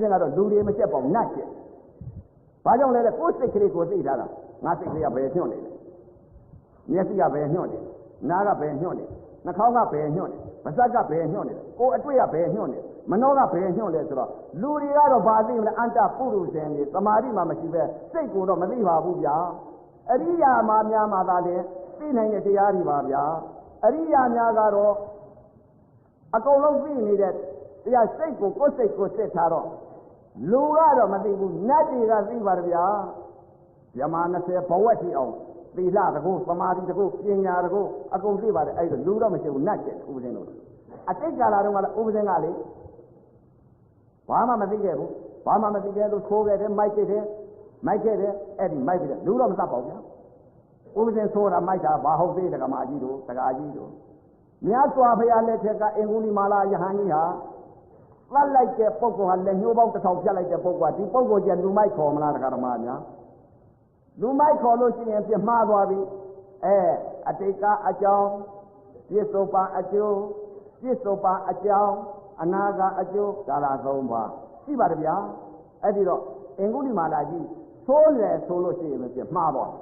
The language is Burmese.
စဉ်ကတော့လူတွေမချက်ပေါင်းနတ်ချက်ဘာကြောင့်လဲကိုယ်စိတ်ကလေးကိုသိထားတာငါစိတ်ကလေးကဘယ်ညွှန်နေလဲမျက်စိကဘယ်ညွှန်နေနားကဘယ်ညွှန်နေနှာခေါင်းကဘယ်ညွှန်နေပါးစပ်ကဘယ်ညွှန်နေကိုယ်အတွေ့ကဘယ်ညွှန်နေမနှောကဘယ်ညွှန်လဲဆိုတော့လူတွေကတော့ဘာသိမလဲအန္တပုရုဇဉ်တွေသမာဓိမှမရှိပဲစိတ်ကိုတော့မသိပါဘူးဗျာအရိယာမှာများမှသာလေသိနိုင်တဲ့တရားတွေပါဗျာအရိယာများကတော့အကုန်လုံးသိနေတဲ့တရားစိတ်ကိုကိုယ်စိတ်ကိုစစ်ထားတော့လူကတော့မသိဘူးနတ်တွေကသိပါတယ်ဗျာဇမာ20ဘဝတိအောင်သီလတကူသမာဓိတကူပညာတကူအကုန်သိပါတယ်အဲ့ဒါလူတော့မရှိဘူးနတ်ကျက်ဥပဒေလို့အတိတ်ကာလတုန်းကလည်းဥပဒေကလေဘာမှမသိခဲ့ဘူးဘာမှမသိခဲ့လို့ခိုးခဲ့တယ်မိုက်ခဲ့တယ်အဲ့ဒီမိုက်ပြီးလူတော့မသတ်ပါဘူးဗျာဥပဒေဆိုတာမိုက်တာဘာဟုတ်သေးတကမာကြီးတို့တကာကြီးတို့မြတ်စွာဘုရားလက်ထက်ကအင်္ဂုလိမာလာယဟန်ကြီးဟာသတ်လိုက်တဲ့ပုဂ္ဂိုလ်ဟာလက်ညှိုးပေါင်း1000ဖြတ်လိုက်တဲ့ပုဂ္ဂိုလ်ကဒီပုဂ္ဂိုလ်ကျလူမိုက်ခေါ်မလားတကာဓမ္မများလူမိုက်ခေါ်လို့ရှိရင်ပြမှားသွားပြီအတိတ်ကအကြောင်းပြစ္ဆုတ်ပါအကျိုးပြစ္ဆုတ်ပါအကြောင်းအနာကအကျိုးကာလ3ပါးရှိပါတယ်ဗျာအဲ့ဒီတော့အင်္ဂုလိမာလာကြီးသိုးလေဆိုလို့ရှိရင်ပြမှားသွား